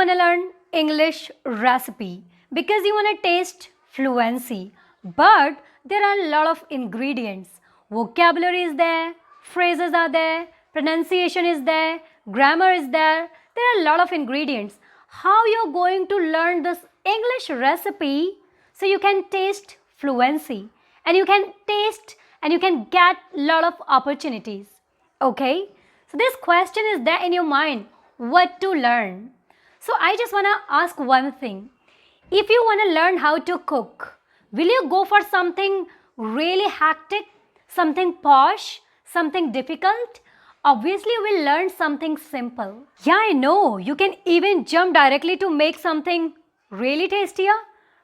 want to learn English recipe because you want to taste fluency, but there are a lot of ingredients. Vocabulary is there, phrases are there, pronunciation is there, grammar is there. There are a lot of ingredients. How you're going to learn this English recipe so you can taste fluency and you can taste and you can get a lot of opportunities. Okay? So this question is there in your mind, what to learn. So I just want to ask one thing. If you want to learn how to cook, will you go for something really hectic, something posh, something difficult? Obviously, you will learn something simple. Yeah, I know, you can even jump directly to make something really tastier.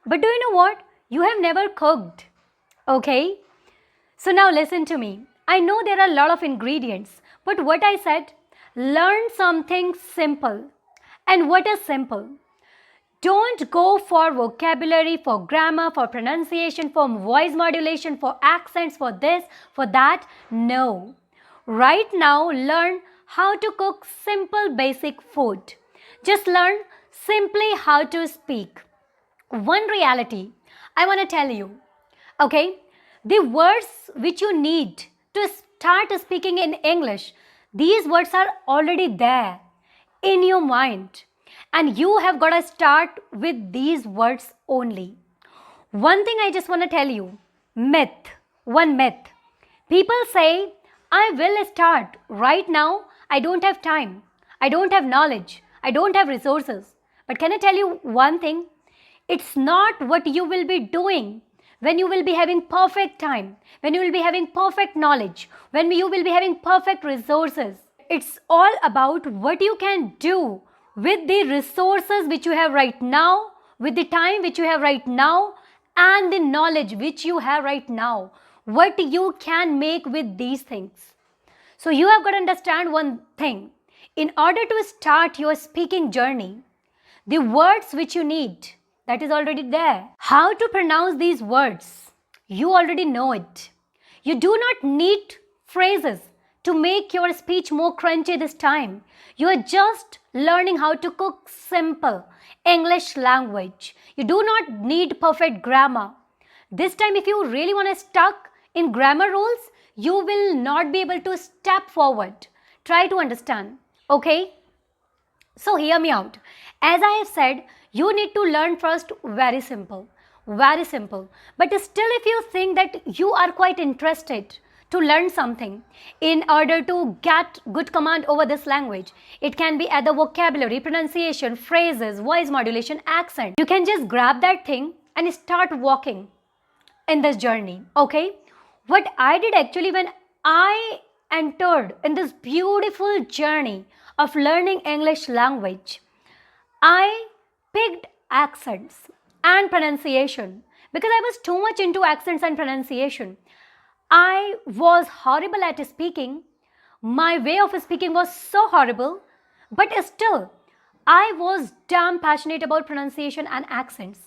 But do you know what? You have never cooked. Okay? So now listen to me. I know there are a lot of ingredients, but what I said, learn something simple. And what is simple? Don't go for vocabulary, for grammar, for pronunciation, for voice modulation, for accents, for this, for that. No. Right now, learn how to cook simple basic food. Just learn simply how to speak. One reality I want to tell you. Okay? The words which you need to start speaking in English, these words are already there in your mind. And you have got to start with these words only. One thing I just want to tell you, one myth. People say, I will start. Right now, I don't have time. I don't have knowledge. I don't have resources. But can I tell you one thing? It's not what you will be doing when you will be having perfect time, when you will be having perfect knowledge, when you will be having perfect resources. It's all about what you can do with the resources which you have right now, with the time which you have right now, and the knowledge which you have right now. What you can make with these things. So you have got to understand one thing. In order to start your speaking journey, the words which you need, that is already there. How to pronounce these words, you already know it. You do not need phrases to make your speech more crunchy this time. You are just learning how to cook simple English language. You do not need perfect grammar. This time, if you really want to stuck in grammar rules, you will not be able to step forward. Try to understand. Okay? So hear me out. As I have said, you need to learn first very simple. Very simple. But still, if you think that you are quite interested to learn something in order to get good command over this language, it can be either vocabulary, pronunciation, phrases, voice modulation, accent. You can just grab that thing and start walking in this journey. Okay? What I did actually when I entered in this beautiful journey of learning English language, I picked accents and pronunciation because I was too much into accents and pronunciation. I was horrible at speaking. My way of speaking was so horrible, but still, I was damn passionate about pronunciation and accents.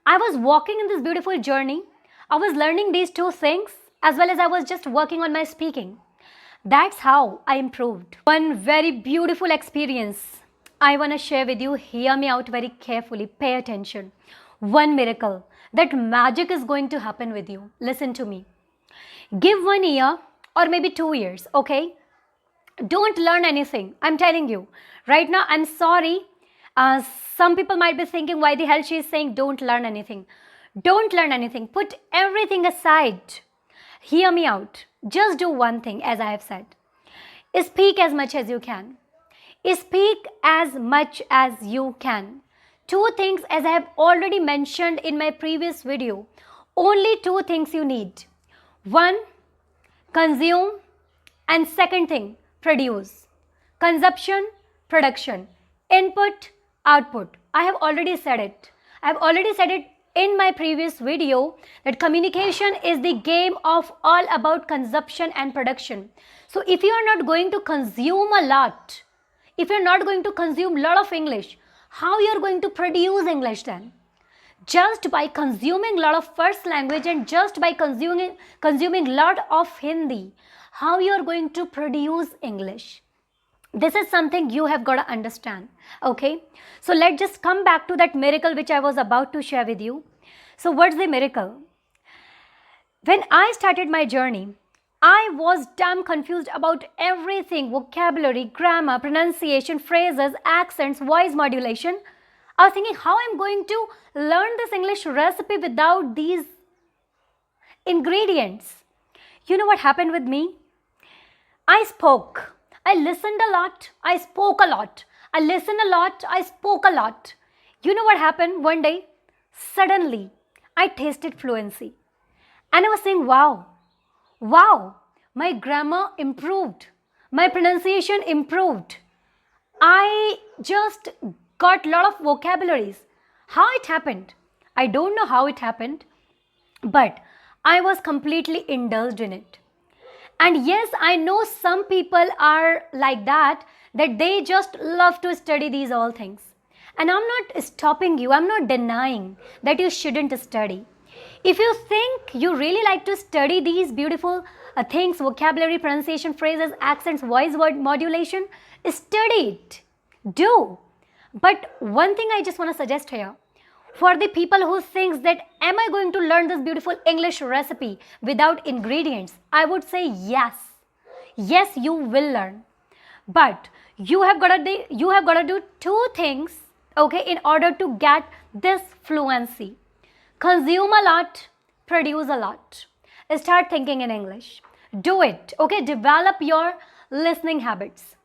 I was walking in this beautiful journey. I was learning these two things as well as I was just working on my speaking. That's how I improved. One very beautiful experience I want to share with you. Hear me out very carefully. Pay attention. One miracle. That magic is going to happen with you. Listen to me. Give 1 year or maybe 2 years, okay? Don't learn anything. I'm telling you. Right now, I'm sorry. Some people might be thinking, why the hell she is saying don't learn anything. Don't learn anything. Put everything aside. Hear me out. Just do one thing, as I have said. Speak as much as you can. Speak as much as you can. 2 things, as I have already mentioned in my previous video. Only 2 things you need. 1, consume, and second thing, produce. Consumption, production. Input, output. I have already said it. I have already said it in my previous video that communication is the game of all about consumption and production. So if you are not going to consume a lot, if you are not going to consume a lot of English, how you are going to produce English then? Just by consuming a lot of first language and just by consuming lot of Hindi, how you are going to produce English? This is something you have got to understand. Okay, so let's just come back to that miracle which I was about to share with you. So what's the miracle? When I started my journey, I was damn confused about everything: vocabulary, grammar, pronunciation, phrases, accents, voice modulation. I was thinking how I'm going to learn this English recipe without these ingredients. You know what happened with me? I spoke. I listened a lot. I spoke a lot. I listened a lot. I spoke a lot. You know what happened one day? Suddenly, I tasted fluency. And I was saying, wow, wow, my grammar improved. My pronunciation improved. I just got a lot of vocabularies. How it happened? I don't know how it happened, but I was completely indulged in it. And yes, I know some people are like that they just love to study these all things. And I'm not stopping you, I'm not denying that you shouldn't study. If you think you really like to study these beautiful things, vocabulary, pronunciation, phrases, accents, voice word modulation, study it. Do. But one thing I just want to suggest here, for the people who thinks that am I going to learn this beautiful English recipe without ingredients, I would say yes. Yes, you will learn. But you have got to do two things, okay, in order to get this fluency. Consume a lot, produce a lot. Start thinking in English. Do it, okay? Develop your listening habits.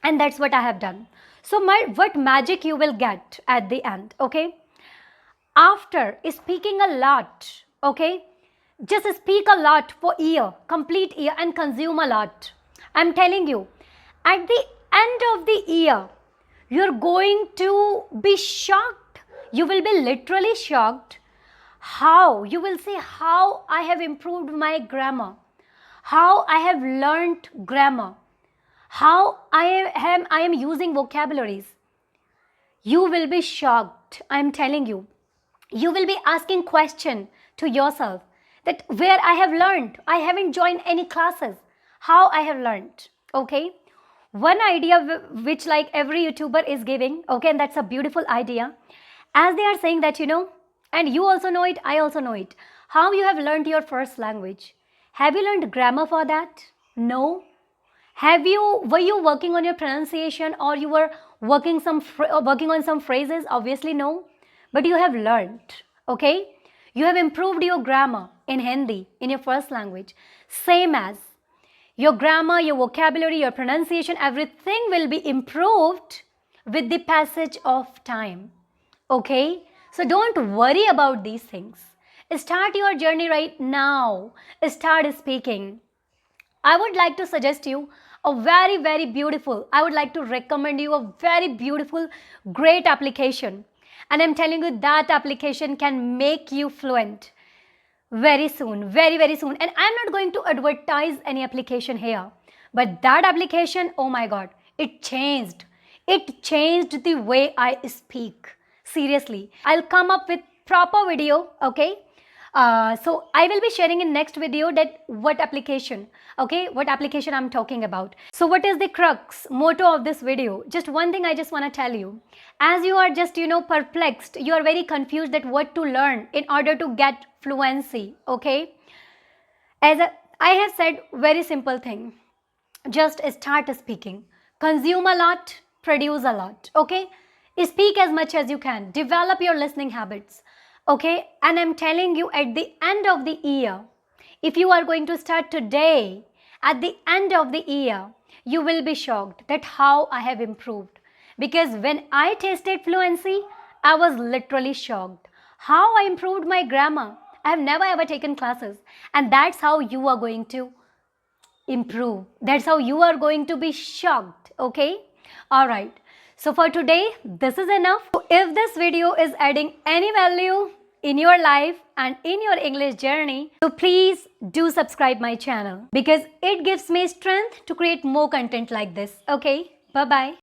And that's what I have done. So what magic you will get at the end, okay? After speaking a lot, okay, just speak a lot for year, complete year, and consume a lot. I'm telling you, at the end of the year, you're going to be shocked. You will be literally shocked. How? You will say how I have improved my grammar, how I have learnt grammar, how I am using vocabularies. You will be shocked. I'm telling you. You will be asking question to yourself that where I have learned. I haven't joined any classes. How I have learned. Okay. One idea which like every YouTuber is giving. Okay. And that's a beautiful idea. As they are saying that, and you also know it, I also know it. How you have learned your first language. Have you learned grammar for that? No. Were you working on your pronunciation, or you were working on some phrases? Obviously no. But you have learned, okay? You have improved your grammar in Hindi, in your first language. Same as your grammar, your vocabulary, your pronunciation, everything will be improved with the passage of time, okay? So don't worry about these things. Start your journey right now. Start speaking. I would like to suggest you a very, very beautiful, I would like to recommend you a very beautiful, great application. And I'm telling you that application can make you fluent very soon, very, very soon. And I'm not going to advertise any application here. But that application, oh my God, it changed. It changed the way I speak. Seriously. I'll come up with proper video, okay? So I will be sharing in next video that what application I'm talking about. So what is the crux motto of this video? Just one thing I just want to tell you. As you are just perplexed, you are very confused that what to learn in order to get fluency, okay? I have said very simple thing. Just start speaking. Consume a lot, produce a lot, okay? Speak as much as you can. Develop your listening habits. Okay, and I'm telling you at the end of the year, if you are going to start today, at the end of the year, you will be shocked that how I have improved. Because when I tasted fluency, I was literally shocked. How I improved my grammar. I have never ever taken classes. And that's how you are going to improve. That's how you are going to be shocked. Okay? Alright. So for today, this is enough. If this video is adding any value in your life and in your English journey, so please do subscribe my channel because it gives me strength to create more content like this. Okay, bye-bye.